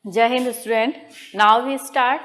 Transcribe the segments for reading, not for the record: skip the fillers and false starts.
जय हिंद student. Now we start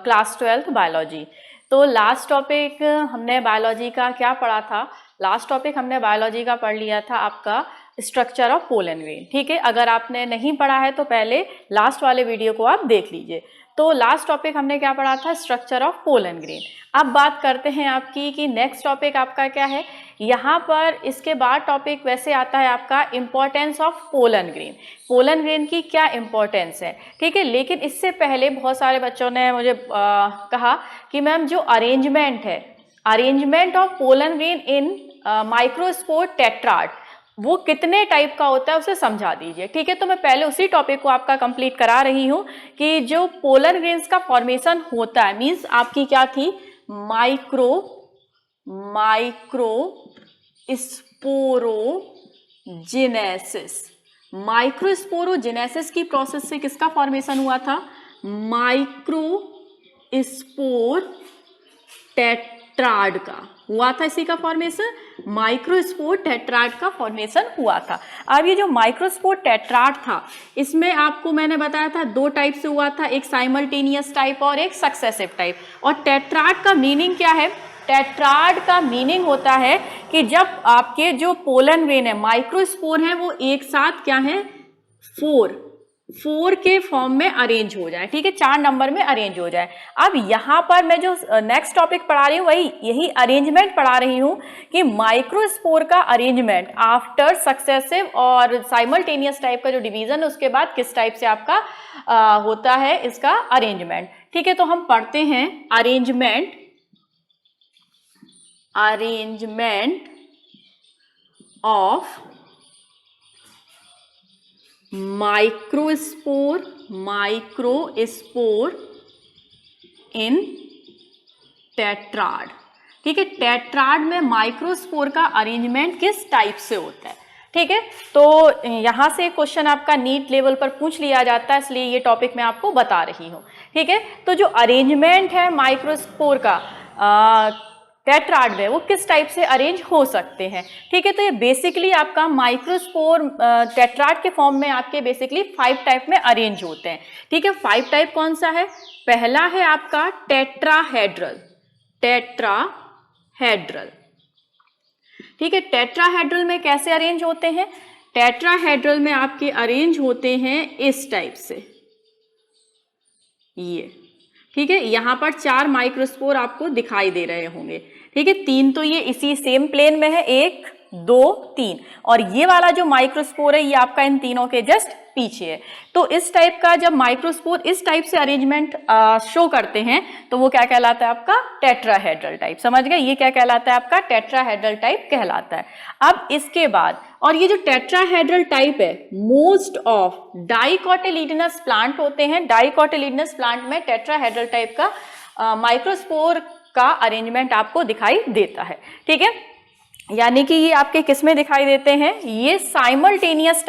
class 12 biology. तो लास्ट टॉपिक हमने बायोलॉजी का क्या पढ़ा था? लास्ट टॉपिक हमने बायोलॉजी का पढ़ लिया था आपका स्ट्रक्चर ऑफ पोलन ग्रेन। ठीक है, अगर आपने नहीं पढ़ा है तो पहले लास्ट वाले वीडियो को आप देख लीजिए। तो लास्ट टॉपिक हमने क्या पढ़ा था? Structure of pollen grain. अब बात करते हैं आपकी कि नेक्स्ट टॉपिक आपका क्या है। यहाँ पर इसके बाद टॉपिक वैसे आता है आपका importance of pollen grain. Pollen grain की क्या इम्पोर्टेंस है, ठीक है। लेकिन इससे पहले बहुत सारे बच्चों ने मुझे कहा कि मैम जो अरेंजमेंट है, arrangement of pollen grain in microspore tetrad, वो कितने टाइप का होता है उसे समझा दीजिए। ठीक है, तो मैं पहले उसी टॉपिक को आपका कंप्लीट करा रही हूँ कि जो पोलन ग्रेन्स का फॉर्मेशन होता है, मीन्स आपकी क्या थी, माइक्रोस्पोरोजेनेसिस। माइक्रोस्पोरोजेनेसिस की प्रोसेस से किसका फॉर्मेशन हुआ था? माइक्रोस्पोर टेट्राड का हुआ था। इसी का फॉर्मेशन माइक्रोस्पोर टेट्राड का फॉर्मेशन हुआ था। अब ये जो माइक्रोस्पोर टेट्राड था, इसमें आपको मैंने बताया था दो टाइप से हुआ था, एक साइमल्टेनियस टाइप और एक सक्सेसिव टाइप। और टेट्राड का मीनिंग क्या है? टेट्राड का मीनिंग होता है कि जब आपके जो पोलन ग्रेन है, माइक्रोस्पोर है, वो एक साथ क्या है, फोर के फॉर्म में अरेंज हो जाए। ठीक है, 4 नंबर में अरेंज हो जाए। अब यहाँ पर मैं जो नेक्स्ट टॉपिक पढ़ा रही हूँ यही अरेंजमेंट पढ़ा रही हूँ कि माइक्रोस्पोर का अरेंजमेंट आफ्टर सक्सेसिव और साइमल्टेनियस टाइप का जो डिवीजन है उसके बाद किस टाइप से आपका होता है इसका अरेंजमेंट। ठीक है, तो हम पढ़ते हैं arrangement of microspore in tetrad. ठीक है, टेट्राड में माइक्रोस्पोर का अरेंजमेंट किस टाइप से होता है। ठीक है, तो यहां से क्वेश्चन आपका नीट लेवल पर पूछ लिया जाता है, इसलिए ये टॉपिक मैं आपको बता रही हूं। ठीक है, तो जो अरेंजमेंट है माइक्रोस्पोर का टेट्राड में, वो किस टाइप से अरेंज हो सकते हैं। ठीक है, तो ये बेसिकली आपका माइक्रोस्पोर टेट्राड के फॉर्म में आपके बेसिकली 5 टाइप में अरेंज होते हैं। ठीक है, 5 टाइप कौन सा है? पहला है आपका टेट्राहेड्रल। ठीक है, टेट्राहेड्रल में कैसे अरेंज होते हैं? टेट्राहेड्रल में आपके अरेंज होते हैं इस टाइप से, ये। ठीक है, यहां पर 4 माइक्रोस्पोर आपको दिखाई दे रहे होंगे। ठीक है, 3 तो ये इसी सेम प्लेन में है, 1 2 3, और ये वाला जो माइक्रोस्पोर है ये आपका इन तीनों के जस्ट पीछे है। तो इस टाइप का जब माइक्रोस्पोर इस टाइप से अरेंजमेंट शो करते हैं तो वो क्या कहलाता है? आपका टेट्राहेड्रल टाइप। समझ गए? ये क्या कहलाता है? आपका टेट्राहेड्रल टाइप कहलाता है। अब इसके बाद, और ये जो टेट्राहेड्रल टाइप है, मोस्ट ऑफ डाइकोटिलीडनस प्लांट होते हैं। डाइकोटिलीडनस प्लांट में टेट्राहेड्रल टाइप का माइक्रोस्पोर का अरेंजमेंट आपको दिखाई देता है। ठीक है, यानी कि ये आपके किस में दिखाई देते हैं? ये साइमल्टेनियस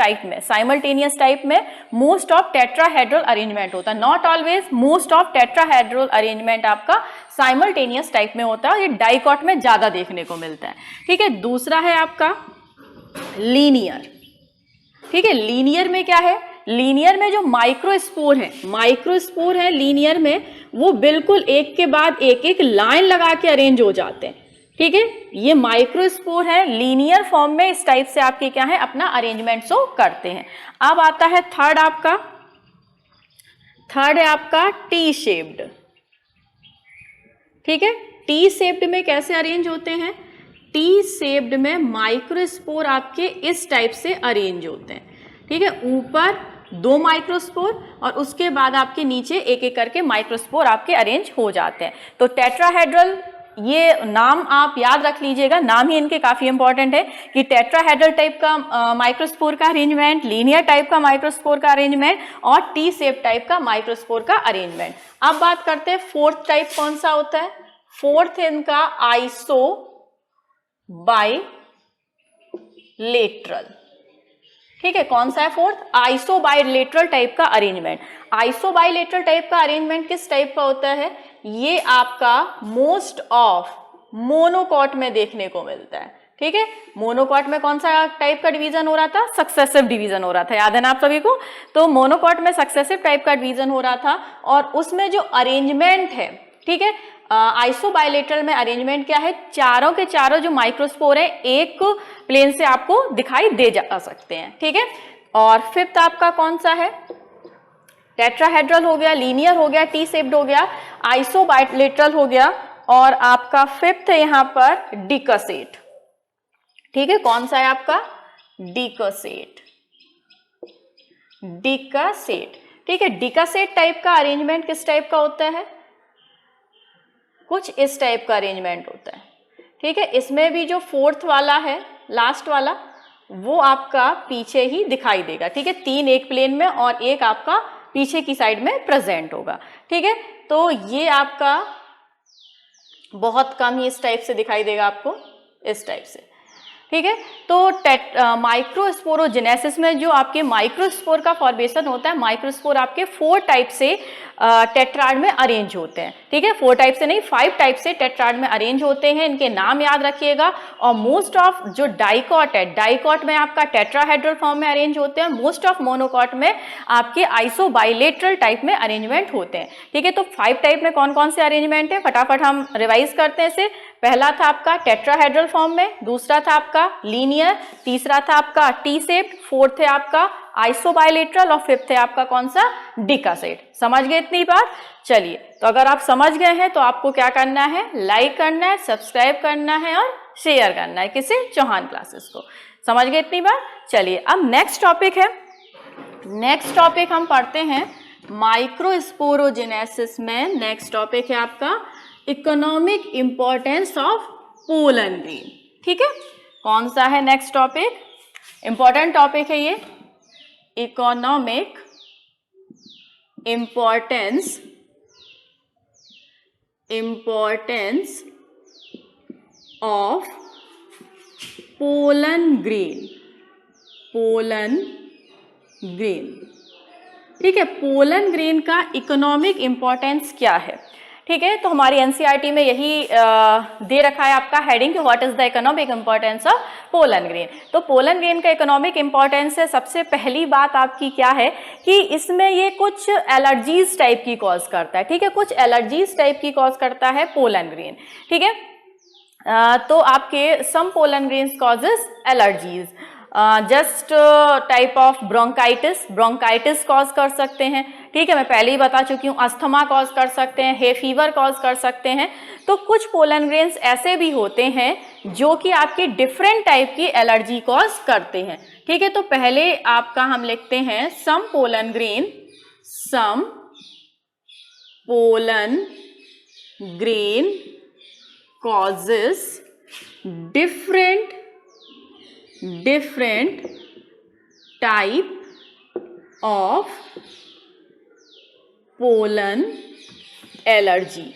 टाइप में मोस्ट ऑफ टेट्राहेड्रल अरेंजमेंट होता है। Not always, most of tetrahedral arrangement आपका साइमल्टेनियस टाइप में होता है। ये डाइकॉट में ज्यादा देखने को मिलता है। ठीक है, दूसरा है आपका लीनियर। ठीक है, लीनियर में क्या है? लीनियर में जो माइक्रोस्पोर है लीनियर में, वो बिल्कुल एक के बाद एक लाइन लगा के अरेंज हो जाते हैं। ठीक है, ये माइक्रोस्पोर है, लीनियर फॉर्म में इस टाइप से आपके क्या है, अपना अरेंजमेंट शो करते हैं। अब आता है थर्ड है आपका टी शेप्ड। ठीक है, टी शेप्ड में कैसे अरेंज होते हैं? टी शेप्ड में माइक्रोस्पोर आपके इस टाइप से अरेंज होते हैं। ठीक है, ऊपर 2 माइक्रोस्पोर और उसके बाद आपके नीचे एक करके माइक्रोस्पोर आपके अरेंज हो जाते हैं। तो टेट्राहेड्रल, ये नाम आप याद रख लीजिएगा, नाम ही इनके काफी इंपॉर्टेंट है कि टेट्राहेड्रल टाइप का माइक्रोस्पोर का अरेंजमेंट, लीनियर टाइप का माइक्रोस्पोर का अरेंजमेंट और टी शेप टाइप का माइक्रोस्पोर का अरेंजमेंट। अब बात करते हैं फोर्थ टाइप कौन सा होता है। फोर्थ है इनका आइसोबाइलेटरल। ठीक है, कौन सा है फोर्थ? आइसोबाइलेटरल टाइप का अरेंजमेंट। आइसोबाइलेटरल टाइप का अरेंजमेंट किस टाइप का होता है? ये आपका मोस्ट ऑफ मोनोकॉट में देखने को मिलता है। ठीक है। मोनोकॉट में कौन सा टाइप का डिवीजन हो रहा था? सक्सेसिव डिवीजन हो रहा था, याद है ना आप सभी को। तो मोनोकॉट में सक्सेसिव टाइप का डिवीजन हो रहा था और उसमें जो अरेंजमेंट है, ठीक है, आइसोबायलेटरल में अरेंजमेंट क्या है? चारों के चारों जो माइक्रोस्पोर है एक प्लेन से आपको दिखाई दे जा सकते हैं, ठीक है। और फिफ्थ आपका कौन सा है? टेट्राहेड्रल हो गया, लीनियर हो गया, टी शेप्ड हो गया, आइसोबायलेटरल हो गया और आपका फिफ्थ है यहाँ पर डिकसेट, ठीक है। कौन सा है आपका? डिकसेट, डिकसेट, ठीक है। डिकसेट टाइप का अरेंजमेंट किस टाइप का होता है? कुछ इस टाइप का अरेंजमेंट होता है, ठीक है। इसमें भी जो फोर्थ वाला है, लास्ट वाला, वो आपका पीछे ही दिखाई देगा, ठीक है। तीन एक प्लेन में और एक आपका पीछे की साइड में प्रेजेंट होगा, ठीक है। तो ये आपका बहुत कम ही इस टाइप से दिखाई देगा आपको, इस टाइप से, ठीक है। तो माइक्रोस्पोरोजेनेसिस में जो आपके माइक्रोस्पोर का फॉर्मेशन होता है, माइक्रोस्पोर आपके 4 टाइप से टेट्राड में अरेंज होते हैं, ठीक है। 4 टाइप से नहीं, 5 टाइप से टेट्राड में अरेंज होते हैं, इनके नाम याद रखिएगा। और मोस्ट ऑफ जो डाइकॉट है, डाइकॉट में आपका टेट्राहेड्रल फॉर्म में अरेंज होते हैं, मोस्ट ऑफ मोनोकॉट में आपके आइसोबाइलेटरल टाइप में अरेंजमेंट होते हैं, ठीक है। तो 5 टाइप में कौन कौन से अरेंजमेंट है, फटाफट हम रिवाइज करते हैं इसे। पहला था आपका टेट्राहेड्रल फॉर्म में, दूसरा था आपका लीनियर, तीसरा था आपका टी शेप्ड, फोर्थ है आपका आइसोबाइलेटरल और फिफ्थ है आपका कौन सा? डिकसेट। समझ गए इतनी बात? चलिए, तो अगर आप समझ गए हैं तो आपको क्या करना है? लाइक करना है, सब्सक्राइब करना है और शेयर करना है, किसे? चौहान क्लासेस को। समझ गए इतनी बात? चलिए, अब नेक्स्ट टॉपिक है, नेक्स्ट टॉपिक हम पढ़ते हैं माइक्रोस्पोरोजेनेसिस में। नेक्स्ट टॉपिक है आपका economic importance of pollen grain, ठीक है। कौन सा है नेक्स्ट टॉपिक? इंपॉर्टेंट टॉपिक है ये, economic importance of pollen grain, pollen grain, ठीक है। पोलन ग्रेन का इकोनॉमिक इंपॉर्टेंस क्या है, ठीक है। तो हमारी एनसीईआरटी में यही दे रखा है आपका हेडिंग कि what is the economic importance of pollen grain. तो पोलन ग्रेन का इकोनॉमिक इंपॉर्टेंस है, सबसे पहली बात आपकी क्या है कि इसमें ये कुछ एलर्जीज टाइप की कॉज करता है, ठीक है। कुछ एलर्जीज टाइप की कॉज करता है पोलन ग्रेन, ठीक है। तो आपके some pollen grains causes allergies, just type of bronchitis cause कर सकते हैं, ठीक है। मैं पहले ही बता चुकी हूँ, अस्थमा कॉज कर सकते हैं, हे फीवर कॉज कर सकते हैं। तो कुछ पोलन ग्रेन्स ऐसे भी होते हैं जो कि आपकी डिफरेंट टाइप की एलर्जी कॉज करते हैं, ठीक है। तो पहले आपका हम लिखते हैं some pollen grain causes different type of pollen allergies,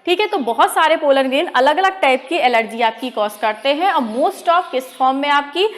ठीक है। तो बहुत सारे पोलन ग्रेन अलग अलग टाइप की एलर्जी आपकी कॉज करते हैं और मोस्ट ऑफ किस फॉर्म में आपकी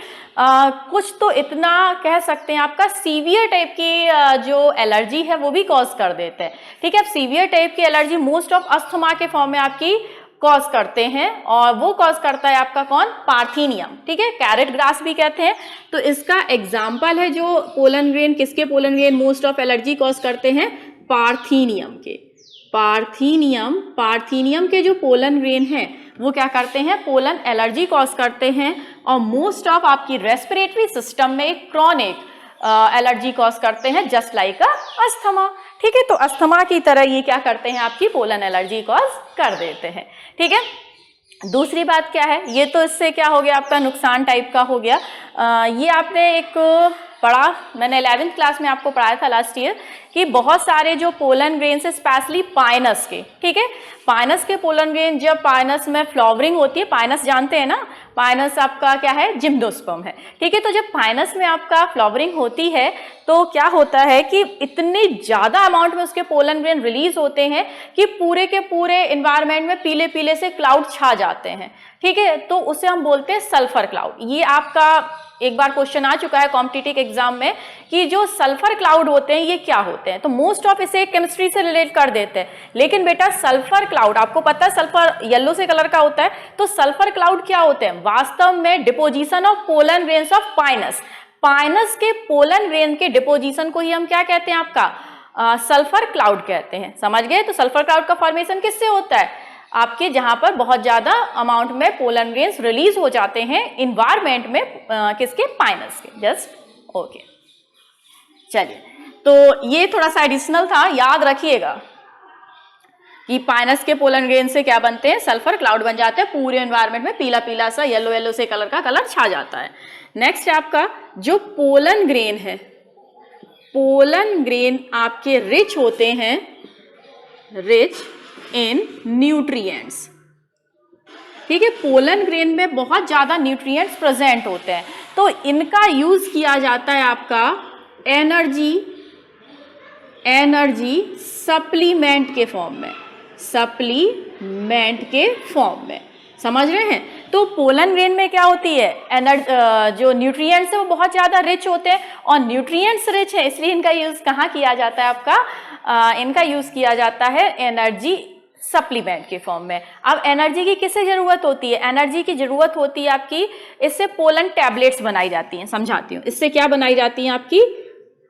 कुछ तो इतना कह सकते हैं आपका सीवियर टाइप की जो एलर्जी है वो भी कॉज कर देते हैं, ठीक है। अब सीवियर टाइप की एलर्जी मोस्ट ऑफ अस्थमा के फॉर्म में आपकी कॉज करते हैं और वो कॉज करता है आपका कौन? पार्थीनियम, ठीक है। कैरेट ग्रास भी कहते हैं। तो इसका एग्जाम्पल है जो पोलन ग्रेन, किसके pollen grain most of allergy cause करते हैं? पार्थीनियम के। पार्थीनियम के जो पोलन ग्रेन है वो क्या करते हैं? पोलन एलर्जी कॉज करते हैं और मोस्ट ऑफ आपकी रेस्पिरेटरी सिस्टम में क्रॉनिक एलर्जी कॉज करते हैं, जस्ट लाइक अस्थमा, ठीक है। तो अस्थमा की तरह ये क्या करते हैं? आपकी पोलन एलर्जी कॉज कर देते हैं, ठीक है। दूसरी बात क्या है? ये तो इससे क्या हो गया आपका नुकसान टाइप का हो गया। ये आपने एक पढ़ा, मैंने 11th क्लास में आपको पढ़ाया था लास्ट ईयर कि बहुत सारे जो पोलन ग्रेन से स्पेशली पाइनस के, ठीक है, पाइनस के पोलन ग्रेन जब पाइनस में फ्लावरिंग होती है, पाइनस जानते हैं ना, पाइनस आपका क्या है? जिम्नोस्पर्म है, ठीक है। तो जब पाइनस में आपका फ्लावरिंग होती है तो क्या होता है कि इतने ज्यादा अमाउंट में उसके पोलन ग्रेन रिलीज होते हैं कि पूरे के पूरे एनवायरनमेंट में पीले पीले से क्लाउड छा जाते हैं, ठीक है। तो उसे हम बोलते हैं सल्फर क्लाउड। ये आपका एक बार क्वेश्चन आ चुका है कॉम्पिटिटिव एग्जाम में कि जो सल्फर क्लाउड होते हैं ये क्या होते हैं, तो मोस्ट ऑफ इसे केमिस्ट्री से रिलेट कर देते हैं। लेकिन बेटा सल्फर क्लाउड आपको पता है सल्फर येलो से कलर का होता है, तो सल्फर क्लाउड क्या होते हैं, वास्तव में deposition of pollen grains of Pinus, Pinus के पोलन ग्रेन के डिपोजिशन को ही हम क्या कहते हैं आपका सल्फर क्लाउड कहते हैं। समझ गए। तो सल्फर क्लाउड का फॉर्मेशन किससे होता है, आपके जहां पर बहुत ज्यादा अमाउंट में पोलन ग्रेन्स रिलीज हो जाते हैं इन्वायरमेंट में, किसके, पाइनस के। जस्ट ओके, चलिए तो ये थोड़ा सा एडिशनल था, याद रखिएगा कि पाइनस के पोलन ग्रेन से क्या बनते हैं, सल्फर क्लाउड बन जाते हैं, पूरे एनवायरनमेंट में पीला पीला सा येलो येलो से कलर का कलर छा जाता है। नेक्स्ट है आपका जो पोलन ग्रेन है, पोलन ग्रेन आपके रिच होते हैं, रिच इन न्यूट्रिएंट्स। ठीक है, पोलन ग्रेन में बहुत ज्यादा न्यूट्रिएंट्स प्रेजेंट होते हैं, तो इनका यूज किया जाता है आपका एनर्जी सप्लीमेंट के फॉर्म में, सप्लीमेंट के फॉर्म में। समझ रहे हैं। तो पोलन ग्रेन में क्या होती है, जो न्यूट्रिएंट्स है वो बहुत ज्यादा रिच होते हैं, और न्यूट्रिएंट्स रिच है इसलिए इनका यूज कहाँ किया जाता है आपका, इनका यूज किया जाता है एनर्जी सप्लीमेंट के फॉर्म में। अब एनर्जी की किससे जरूरत होती है, एनर्जी की जरूरत होती है आपकी, इससे पोलन टैबलेट्स बनाई जाती हैं। समझाती हूँ, इससे क्या बनाई जाती हैं आपकी,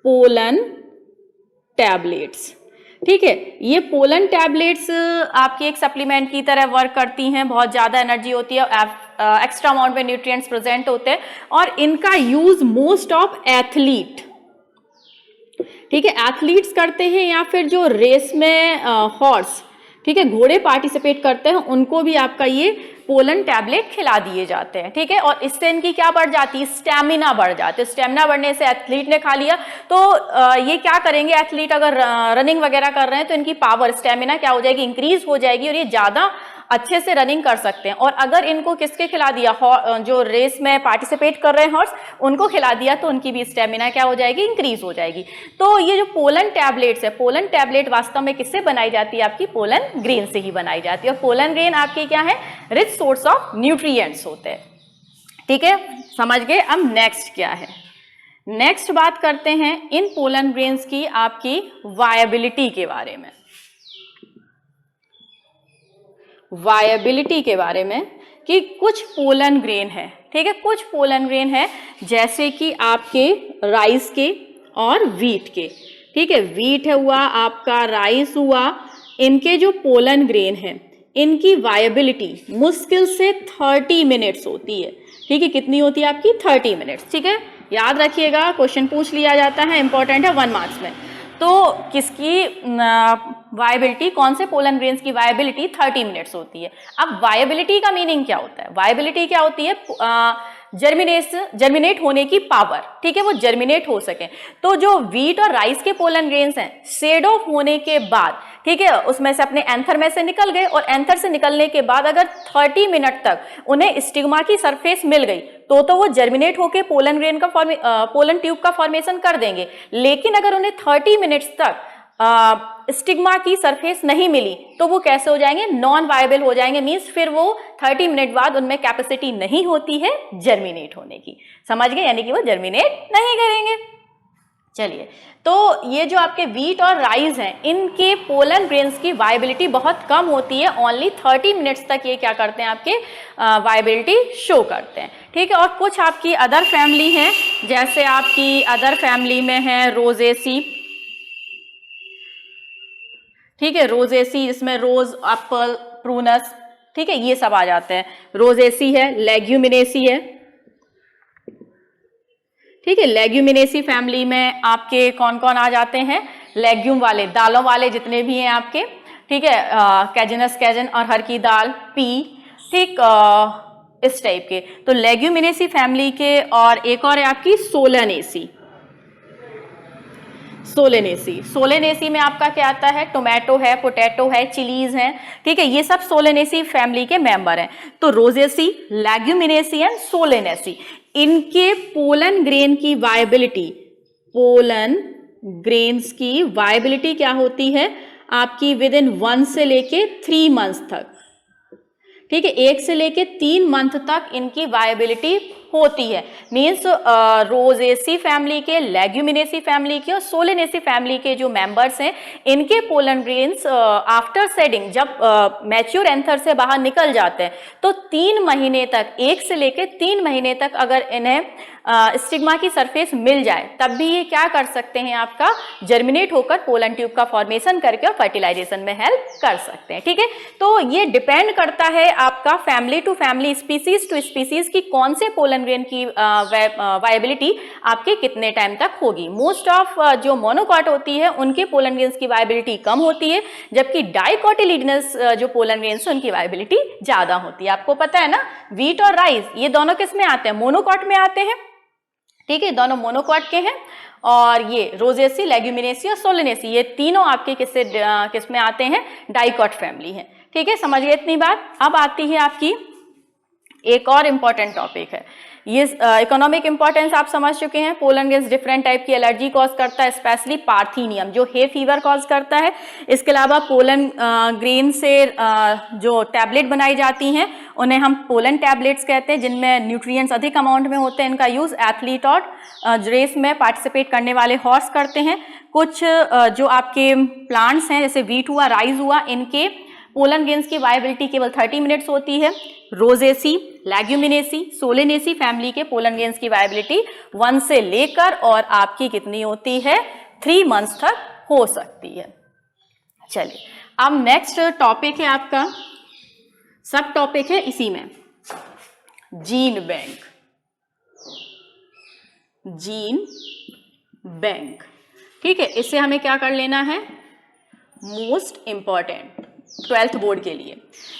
पोलन टैबलेट्स। ठीक है, ये पोलन टैबलेट्स आपकी एक सप्लीमेंट की तरह वर्क करती हैं, बहुत ज़्यादा एनर्जी होती है, एक्स्ट्रा अमाउंट में न्यूट्रिएंट्स प्रेजेंट होते हैं, और इनका यूज मोस्ट ऑफ एथलीट, ठीक है, एथलीट्स करते हैं, या फिर जो रेस में हॉर्स, ठीक है, घोड़े पार्टिसिपेट करते हैं, उनको भी आपका ये पोलन टैबलेट खिला दिए जाते हैं। ठीक है, और इससे इनकी क्या बढ़ जाती है, स्टेमिना बढ़ जाती है। स्टेमिना बढ़ने से एथलीट ने खा लिया तो ये क्या करेंगे, एथलीट अगर रनिंग वगैरह कर रहे हैं तो इनकी पावर, स्टेमिना क्या हो जाएगी, इंक्रीज हो जाएगी, और ये ज्यादा अच्छे से रनिंग कर सकते हैं। और अगर इनको किसके खिला दिया, जो रेस में पार्टिसिपेट कर रहे हैं हॉर्स, उनको खिला दिया तो उनकी भी स्टेमिना क्या हो जाएगी, इंक्रीज हो जाएगी। तो ये जो पोलन टैबलेट्स है, पोलन टैबलेट वास्तव में किससे बनाई जाती है, आपकी पोलन ग्रेन से ही बनाई जाती है। और पोलन ग्रेन आपकी क्या है, रिच सोर्स ऑफ न्यूट्रिएंट्स होते हैं। ठीक है, समझ गए। अब नेक्स्ट क्या है, नेक्स्ट बात करते हैं इन पोलन ग्रेन्स की आपकी वायबिलिटी के बारे में, वायबिलिटी के बारे में कि कुछ पोलन ग्रेन है, ठीक है, कुछ पोलन ग्रेन है जैसे कि आपके राइस के और वीट के। ठीक है, वीट है हुआ आपका, राइस हुआ, इनके जो पोलन ग्रेन है इनकी वायबिलिटी मुश्किल से 30 मिनट्स होती है। ठीक है, कितनी होती है आपकी, 30 मिनट्स। ठीक है, याद रखिएगा, क्वेश्चन पूछ लिया जाता है, इंपॉर्टेंट है 1 मार्क्स में। तो किसकी वायबिलिटी, कौन से पोलन ग्रेन्स की वायबिलिटी 30 मिनट्स होती है। अब वायबिलिटी का मीनिंग क्या होता है, वायबिलिटी क्या होती है, जर्मिनेट होने की पावर। ठीक है, वो जर्मिनेट हो सके। तो जो वीट और राइस के पोलन ग्रेन्स हैं, शेड ऑफ होने के बाद, ठीक है, उसमें से अपने एंथर में से निकल गए, और एंथर से निकलने के बाद अगर 30 मिनट तक उन्हें स्टिग्मा की सरफेस मिल गई तो वो जर्मिनेट होके पोलन ग्रेन का पोलन ट्यूब का फॉर्मेशन कर देंगे। लेकिन अगर उन्हें 30 मिनट्स तक स्टिग्मा की सरफेस नहीं मिली तो वो कैसे हो जाएंगे, नॉन वायबल हो जाएंगे। मींस फिर वो 30 मिनट बाद उनमें कैपेसिटी नहीं होती है जर्मिनेट होने की। समझ गए, यानी कि वो जर्मिनेट नहीं करेंगे। चलिए, तो ये जो आपके वीट और राइस हैं, इनके पोलन ग्रेन्स की वायबिलिटी बहुत कम होती है, ओनली 30 मिनट्स तक ये क्या करते हैं, आपके वायबिलिटी शो करते हैं। ठीक है, और कुछ आपकी अदर फैमिली हैं, जैसे आपकी अदर फैमिली में है रोजेसी। ठीक है, रोजेसी, इसमें रोज, एप्पल, प्रूनस, ठीक है, ये सब आ जाते हैं। रोजेसी है, लेग्यूमिनेसी है। ठीक है, लेग्यूमिनेसी फैमिली में आपके कौन कौन आ जाते हैं, लेग्यूम वाले, दालों वाले जितने भी हैं आपके। ठीक है, कैजनस, कैजन, अरहर की दाल, पी, ठीक, इस टाइप के। तो लेग्यूमिनेसी फैमिली के, और एक और है आपकी सोलेनेसी। सोलेनेसी, सोलेनेसी में आपका क्या आता है, टोमेटो है, पोटैटो है, चिलीज हैं। ठीक है, ये सब सोलेनेसी फैमिली के मेंबर हैं। तो रोजेसी, लेग्यूमिनेसी एंड सोलेनेसी, इनके पोलन ग्रेन की वायबिलिटी, पोलन ग्रेन्स की वायबिलिटी क्या होती है आपकी, विद इन 1 से लेके 3 मंथ्स तक। ठीक है, 1 से लेके 3 मंथ तक इनकी वायबिलिटी होती है। मीन्स रोजेसी फैमिली के, लेग्यूमिनेसी फैमिली के और सोलेनेसी फैमिली के जो मेंबर्स हैं, इनके पोलन ग्रेन्स आफ्टर सेडिंग, जब मैच्योर एंथर से बाहर निकल जाते हैं, तो 3 महीने तक, 1 से लेकर 3 महीने तक अगर इन्हें स्टिग्मा की सरफेस मिल जाए, तब भी ये क्या कर सकते हैं, आपका जर्मिनेट होकर पोलन ट्यूब का फॉर्मेशन करके और फर्टिलाइजेशन में हेल्प कर सकते हैं। ठीक है, तो ये डिपेंड करता है आपका family to family, species to species की कौन से पोलन ग्रेन की वायबिलिटी आपके कितने टाइम तक होगी। मोस्ट ऑफ जो मोनोकॉट होती है उनके पोलन ग्रेन्स की वायबिलिटी कम होती है, जबकि डाइकोटिलिडनस जो पोलन ग्रेन्स उनकी वायबिलिटी ज्यादा होती है। आपको पता है ना, व्हीट और राइस ये दोनों किस में आते हैं, मोनोकॉट में आते हैं। ठीक है, दोनों मोनोकॉट के हैं, और ये रोजेसी, लेग्यूमिनेसी और सोलेनेसी ये तीनों आपके किस में आते हैं, डाइकॉट फैमिली है। ठीक है, समझिए इतनी बात। अब आती है आपकी एक और इम्पॉर्टेंट टॉपिक है, ये इकोनॉमिक इंपॉर्टेंस आप समझ चुके हैं। पोलन ग्रेन्स डिफरेंट टाइप की एलर्जी कॉज करता है, स्पेशली पार्थीनियम जो हे फीवर कॉज करता है। इसके अलावा पोलन ग्रेन से जो टैबलेट बनाई जाती हैं उन्हें हम पोलन टैबलेट्स कहते हैं, जिनमें न्यूट्रिएंट्स अधिक अमाउंट में होते हैं। इनका यूज एथलीट और रेस में पार्टिसिपेट करने वाले हॉर्स करते हैं। कुछ जो आपके प्लांट्स हैं जैसे व्हीट हुआ, राइस हुआ, इनके पोलन ग्रेन्स की वायबिलिटी केवल 30 मिनट्स होती है। रोजेसी, लेग्यूमिनेसी, सोलेनेसी फैमिली के पोलन ग्रेन्स की वायबिलिटी 1 से लेकर और आपकी कितनी होती है, 3 मंथ्स तक हो सकती है। चलिए, अब नेक्स्ट टॉपिक है आपका, सब टॉपिक है इसी में, जीन बैंक। जीन बैंक, ठीक है, इससे हमें क्या कर लेना है, मोस्ट इंपॉर्टेंट 12th बोर्ड के लिए।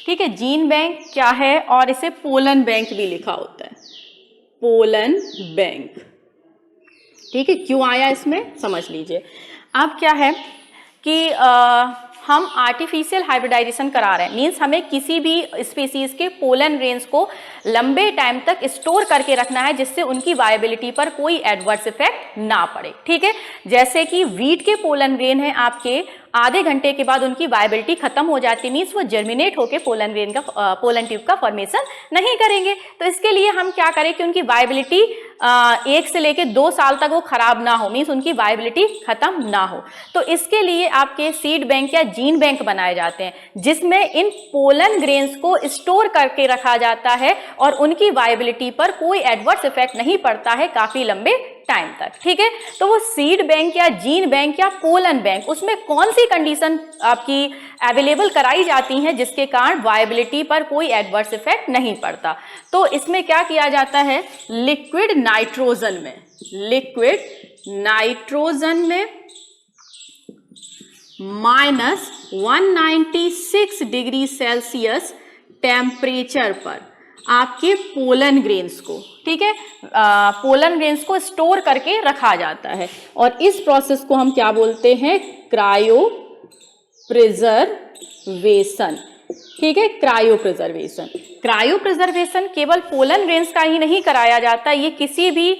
ठीक है, जीन बैंक क्या है, और इसे पोलन बैंक भी लिखा होता है, पोलन बैंक। ठीक है, क्यों आया इसमें समझ लीजिए। अब क्या है कि हम आर्टिफिशियल हाइब्रिडाइजेशन करा रहे हैं, मीन्स हमें किसी भी स्पीसीज के पोलन ग्रेन्स को लंबे टाइम तक स्टोर करके रखना है, जिससे उनकी वायबिलिटी पर कोई एडवर्स इफेक्ट ना पड़े। ठीक है, जैसे कि वीट के पोलन ग्रेन है आपके, आधे घंटे के बाद उनकी वायबिलिटी खत्म हो जाती है, मीन्स वो जर्मिनेट होकर पोलन ग्रेन का, पोलन ट्यूब का फॉर्मेशन नहीं करेंगे। तो इसके लिए हम क्या करें कि उनकी वायबिलिटी 1 से लेकर 2 साल तक वो खराब ना हो, मीन्स उनकी वायबिलिटी खत्म ना हो। तो इसके लिए आपके सीड बैंक या जीन बैंक बनाए जाते हैं, जिसमें इन पोलन ग्रेन्स को स्टोर करके रखा जाता है और उनकी वायबिलिटी पर कोई एडवर्स इफेक्ट नहीं पड़ता है काफी लंबे टाइम तक। ठीक है, तो वो सीड बैंक या जीन बैंक या पोलन बैंक, उसमें कौन सी कंडीशन आपकी अवेलेबल कराई जाती हैं जिसके कारण वायबिलिटी पर कोई एडवर्स इफेक्ट नहीं पड़ता। तो इसमें क्या किया जाता है, लिक्विड नाइट्रोजन में, लिक्विड नाइट्रोजन में -196 डिग्री सेल्सियस टेम्परेचर पर आपके पोलन ग्रेन्स को, ठीक है, पोलन ग्रेन्स को स्टोर करके रखा जाता है, और इस प्रोसेस को हम क्या बोलते हैं, क्रायो प्रिजर्वेशन। ठीक है, क्रायो प्रिजर्वेशन। क्रायो प्रिजर्वेशन केवल पोलन ग्रेन्स का ही नहीं कराया जाता, ये किसी भी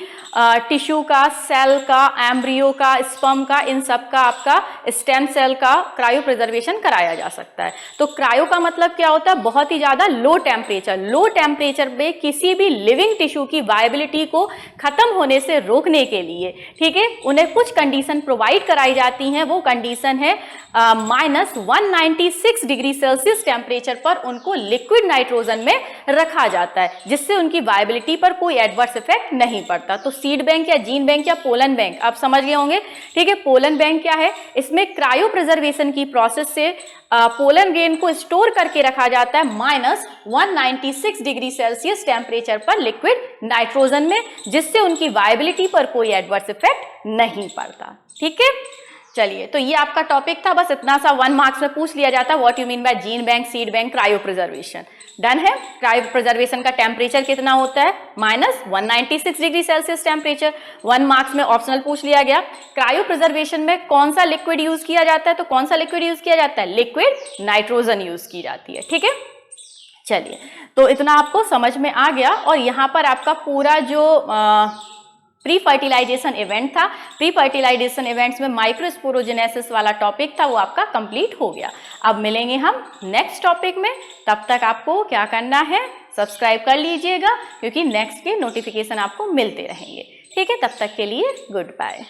टिश्यू का, सेल का, एम्ब्रियो का, स्पर्म का, इन सब का, आपका स्टेम सेल का क्रायो प्रिजर्वेशन कराया जा सकता है। तो क्रायो का मतलब क्या होता है, बहुत ही ज्यादा लो टेम्परेचर। लो टेम्परेचर पे किसी भी लिविंग टिश्यू की वायबिलिटी को खत्म होने से रोकने के लिए, ठीक है, उन्हें कुछ कंडीशन प्रोवाइड कराई जाती हैं। वो कंडीशन है -196 डिग्री सेल्सियस टेम्परेचर पर उनको लिक्विड नाइट्रोजन में रखा जाता है, जिससे उनकी वायबिलिटी पर कोई एडवर्स इफेक्ट नहीं पड़ता। तो सीड बैंक या जीन बैंक या पोलन बैंक आप समझ गए होंगे। ठीक है, पोलन बैंक क्या है, इसमें क्रायो प्रिजर्वेशन की प्रोसेस से पोलन ग्रेन को स्टोर करके रखा जाता है -196 डिग्री सेल्सियस टेम्परेचर पर लिक्विड नाइट्रोजन में, जिससे उनकी वायबिलिटी पर कोई एडवर्स इफेक्ट नहीं पड़ता। ठीक है, चलिए, तो ये आपका टॉपिक था, बस इतना सा 1 मार्क्स में पूछ लिया जाता है, what you mean by gene bank, seed bank, cryo preservation. Done है। क्रायो प्रिजर्वेशन का टेम्परेचर कितना होता है, -196 डिग्री सेल्सियस टेम्परेचर। 1 मार्क्स में ऑप्शनल पूछ लिया गया। क्रायो प्रिजर्वेशन में कौन सा लिक्विड यूज किया जाता है, तो कौन सा लिक्विड यूज किया जाता है, लिक्विड नाइट्रोजन यूज की जाती है। ठीक है, चलिए, तो इतना आपको समझ में आ गया, और यहाँ पर आपका पूरा जो प्री फर्टिलाइजेशन इवेंट था, प्री फर्टिलाइजेशन इवेंट्स में माइक्रोस्पोरोजेनेसिस वाला टॉपिक था, वो आपका कंप्लीट हो गया। अब मिलेंगे हम नेक्स्ट टॉपिक में, तब तक आपको क्या करना है, सब्सक्राइब कर लीजिएगा क्योंकि नेक्स्ट के नोटिफिकेशन आपको मिलते रहेंगे। ठीक है, तब तक के लिए गुड बाय।